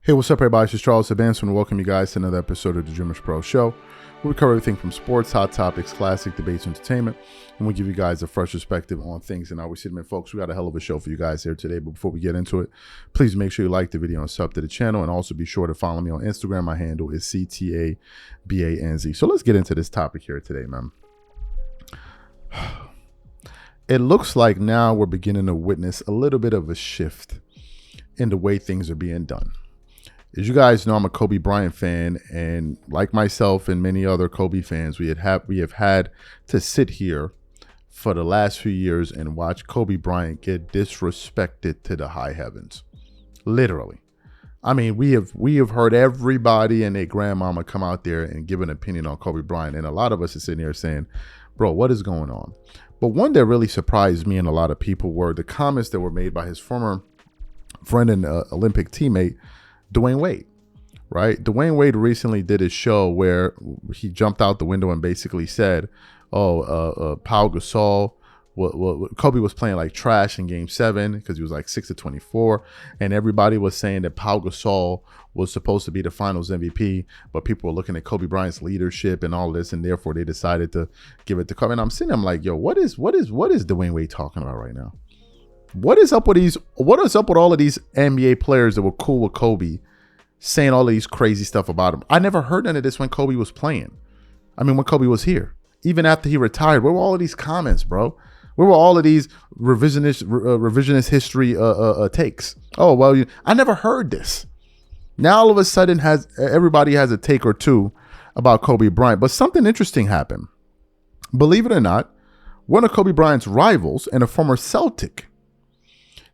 Hey, what's up, everybody? This is Charles Advancement, and welcome you guys to another episode of the DREAMERSPRO show, where we cover everything from sports, hot topics, classic debates, entertainment, and we give you guys a fresh perspective on things. And always man, folks, we got a hell of a show for you guys here today. But before we get into it, please make sure you like the video and sub to the channel, and also be sure to follow me on Instagram. My handle is CTABANZ. So let's get into this topic here today, man. It looks like now we're beginning to witness a little bit of a shift in the way things are being done. As you guys know, I'm a Kobe Bryant fan, and like myself and many other Kobe fans, we have had to sit here for the last few years and watch Kobe Bryant get disrespected to the high heavens. Literally. I mean, we have heard everybody and their grandmama come out there and give an opinion on Kobe Bryant, and a lot of us are sitting here saying, bro, what is going on? But one that really surprised me and a lot of people were the comments that were made by his former friend and Olympic teammate, Dwayne Wade, right? Dwayne Wade recently did a show where he jumped out the window and basically said, Pau Gasol, Kobe was playing like trash in Game 7 because he was like 6 of 24, and everybody was saying that Pau Gasol was supposed to be the Finals MVP, but people were looking at Kobe Bryant's leadership and all this, and therefore they decided to give it to Kobe. And I'm sitting, I'm like, yo, what is Dwayne Wade talking about right now? What is up with all of these NBA players that were cool with Kobe saying all of these crazy stuff about him? I never heard none of this when Kobe was playing. I mean, when Kobe was here. Even after he retired, where were all of these comments, bro? Where were all of these revisionist history takes? Oh, well, I never heard this. Now all of a sudden everybody has a take or two about Kobe Bryant. But something interesting happened. Believe it or not, one of Kobe Bryant's rivals and a former Celtic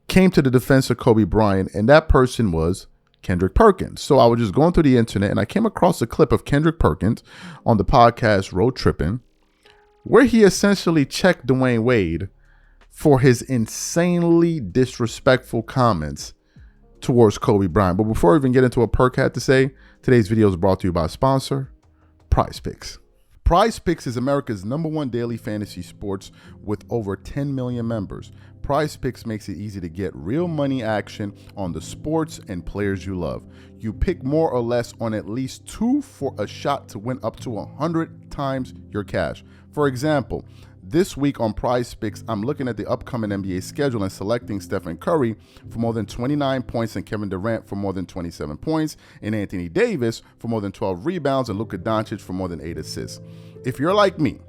came to the defense of Kobe Bryant, and that person was Kendrick Perkins. So I was just going through the internet, and I came across a clip of Kendrick Perkins on the podcast Road Trippin', where he essentially checked Dwayne Wade for his insanely disrespectful comments towards Kobe Bryant. But before we even get into what Perk had to say, today's video is brought to you by sponsor, Prize Picks. Prize Picks is America's #1 daily fantasy sports with over 10 million members. Prize Picks makes it easy to get real money action on the sports and players you love. You pick more or less on at least 2 for a shot to win up to 100 times your cash. For example, this week on Prize Picks, I'm looking at the upcoming NBA schedule and selecting Stephen Curry for more than 29 points and Kevin Durant for more than 27 points and Anthony Davis for more than 12 rebounds and Luka Doncic for more than 8 assists. If you're like me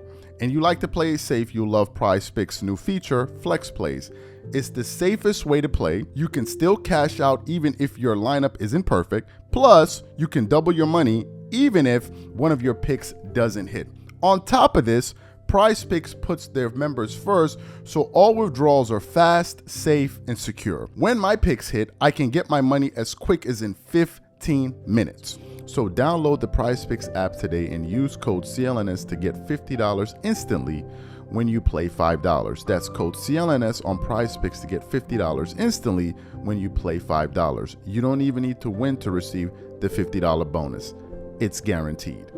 and you like to play it safe, you'll love Prize Picks' new feature, Flex Plays. It's the safest way to play. You can still cash out even if your lineup isn't perfect. Plus, you can double your money even if one of your picks doesn't hit. On top of this, Prize Picks puts their members first, so all withdrawals are fast, safe, and secure. When my picks hit, I can get my money as quick as in 15 minutes. So download the Prize Picks app today and use code CLNS to get $50 instantly when you play $5. That's code CLNS on Prize Picks to get $50 instantly when you play $5. You don't even need to win to receive the $50 bonus. It's guaranteed.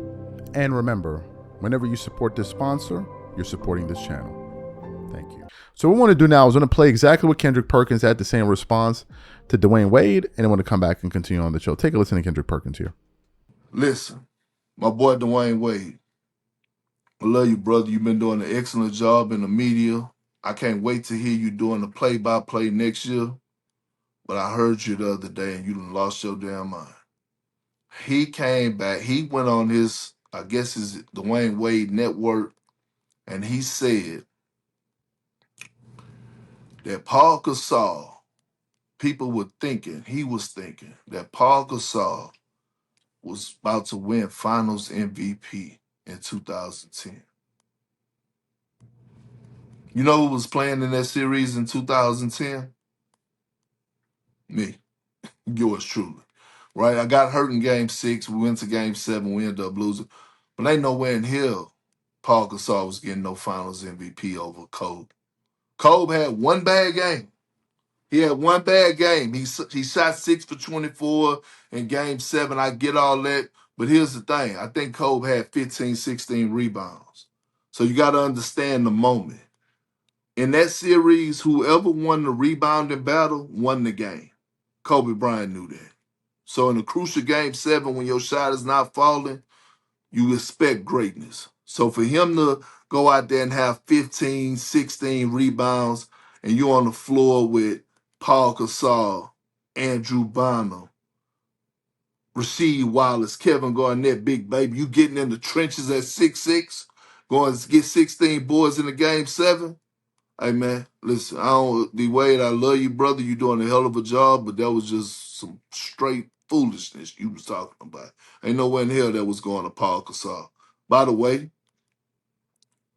And remember, whenever you support this sponsor, you're supporting this channel. Thank you. So what we want to do now is going to play exactly what Kendrick Perkins had to say in response to Dwayne Wade, and I want to come back and continue on the show. Take a listen to Kendrick Perkins here. Listen, my boy Dwayne Wade, I love you, brother. You've been doing an excellent job in the media. I can't wait to hear you doing the play-by-play next year. But I heard you the other day and you done lost your damn mind. He came back. He went on his Dwayne Wade network, and he said that Paul Gasol, he was thinking that Paul Gasol was about to win Finals MVP in 2010. You know who was playing in that series in 2010? Me, yours truly. Right? I got hurt in Game 6. We went to Game 7. We ended up losing. But ain't nowhere in hell Paul Gasol was getting no Finals MVP over Kobe. Kobe had one bad game. He had one bad game. He shot 6 for 24 in Game 7. I get all that. But here's the thing. I think Kobe had 15, 16 rebounds. So you got to understand the moment. In that series, whoever won the rebounding battle won the game. Kobe Bryant knew that. So in a crucial game 7, when your shot is not falling, you expect greatness. So for him to go out there and have 15, 16 rebounds, and you're on the floor with Paul Gasol, Andrew Bynum, Rasheed Wallace, Kevin Garnett, Big Baby, you getting in the trenches at 6'6", going to get 16 boards in the game 7. Hey man, listen, D-Wade, I love you, brother. You doing a hell of a job, but that was just some straight foolishness you was talking about. Ain't nowhere in hell that was going to Paul Gasol. By the way,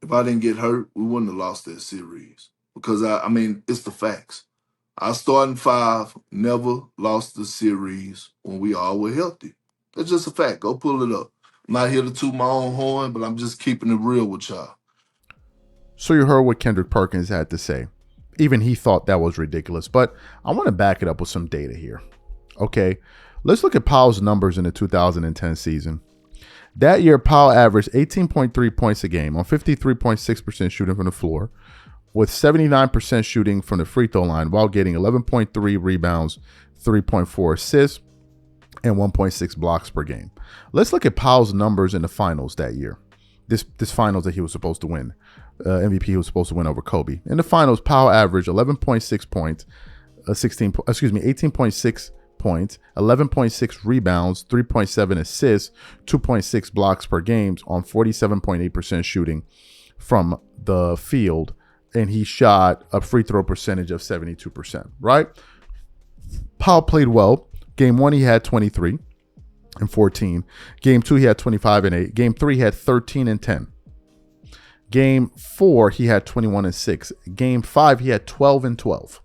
if I didn't get hurt, we wouldn't have lost that series. Because I mean, it's the facts. Our starting 5 never lost the series when we all were healthy. That's just a fact. Go pull it up. I'm not here to toot my own horn, but I'm just keeping it real with y'all. So you heard what Kendrick Perkins had to say. Even he thought that was ridiculous. But I want to back it up with some data here. Okay, let's look at Powell's numbers in the 2010 season. That year, Powell averaged 18.3 points a game on 53.6% shooting from the floor, with 79% shooting from the free throw line, while getting 11.3 rebounds, 3.4 assists, and 1.6 blocks per game. Let's look at Powell's numbers in the finals that year. This finals that he was supposed to win. MVP he was supposed to win over Kobe. In the finals, Powell averaged 11.6 points, 18.6 points, 11.6 rebounds, 3.7 assists, 2.6 blocks per game on 47.8% shooting from the field, and he shot a free throw percentage of 72%, right? Powell played well. Game 1, he had 23 and 14. Game 2, he had 25 and 8. Game 3, he had 13 and 10. Game 4, he had 21 and 6. Game 5, he had 12 and 12.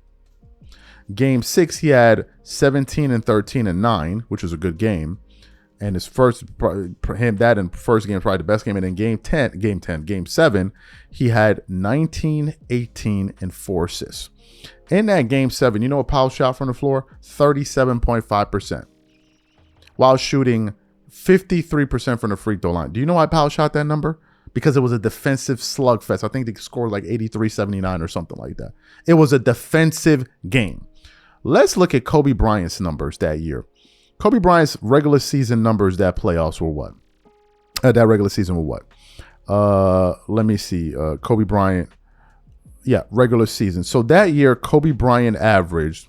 Game 6, he had 17 and 13 and 9, which was a good game. And his first, him, that and first game is probably the best game. And then game 7, he had 19, 18, and 4 assists. In that game 7, you know what Powell shot from the floor? 37.5%. While shooting 53% from the free throw line. Do you know why Powell shot that number? Because it was a defensive slugfest. I think they scored like 83-79 or something like that. It was a defensive game. Let's look at Kobe Bryant's numbers that year. Kobe Bryant's regular season numbers that playoffs were what? That regular season were what? Let me see. Kobe Bryant. Yeah, regular season. So that year, Kobe Bryant averaged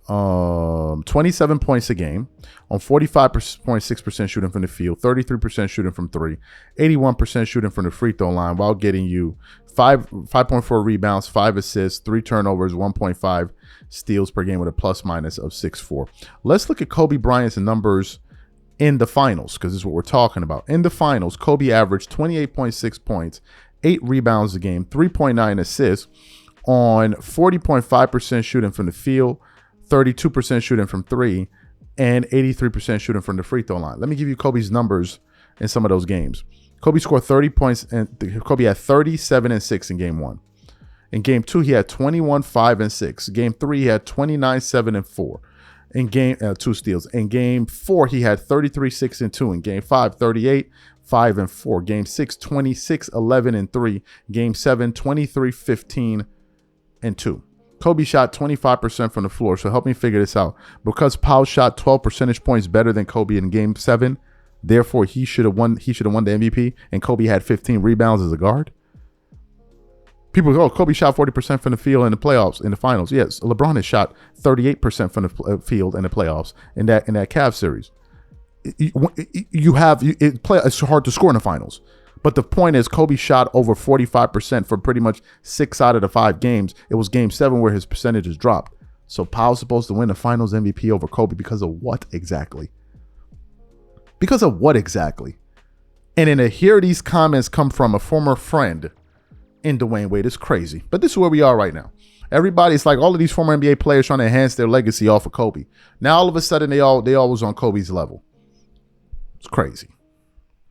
27 points a game on 45.6% shooting from the field, 33% shooting from 3, 81% shooting from the free throw line, while getting you 5.4 rebounds, 5 assists, 3 turnovers, 1.5 steals per game with a plus minus of 6.4. Let's look at Kobe Bryant's numbers in the finals, because this is what we're talking about. In the finals, Kobe averaged 28.6 points, 8 rebounds a game, 3.9 assists on 40.5% shooting from the field, 32% shooting from 3, and 83% shooting from the free throw line. Let me give you Kobe's numbers in some of those games. Kobe scored 30 points, and Kobe had 37 and 6 in game 1. In game 2, he had 21, 5, and 6. Game 3, he had 29, 7, and 4. In game 2 steals. In game 4, he had 33, 6, and 2. In game 5, 38, 5, and 4. Game 6, 26, 11, and 3. Game 7, 23, 15, and 2. Kobe shot 25% from the floor, so help me figure this out. Because Powell shot 12 percentage points better than Kobe in game 7, therefore he should have won the MVP, and Kobe had 15 rebounds as a guard. People go, Kobe shot 40% from the field in the playoffs, in the finals. Yes, LeBron has shot 38% from the field in the playoffs in that Cavs series. It's hard to score in the finals. But the point is, Kobe shot over 45% for pretty much 6 out of the 5 games. It was game 7 where his percentages dropped. So Powell's supposed to win the finals MVP over Kobe because of what exactly? Because of what exactly? And then to hear these comments come from a former friend in Dwayne Wade is crazy. But this is where we are right now. Everybody's like, all of these former NBA players trying to enhance their legacy off of Kobe. Now all of a sudden they all was on Kobe's level. It's crazy.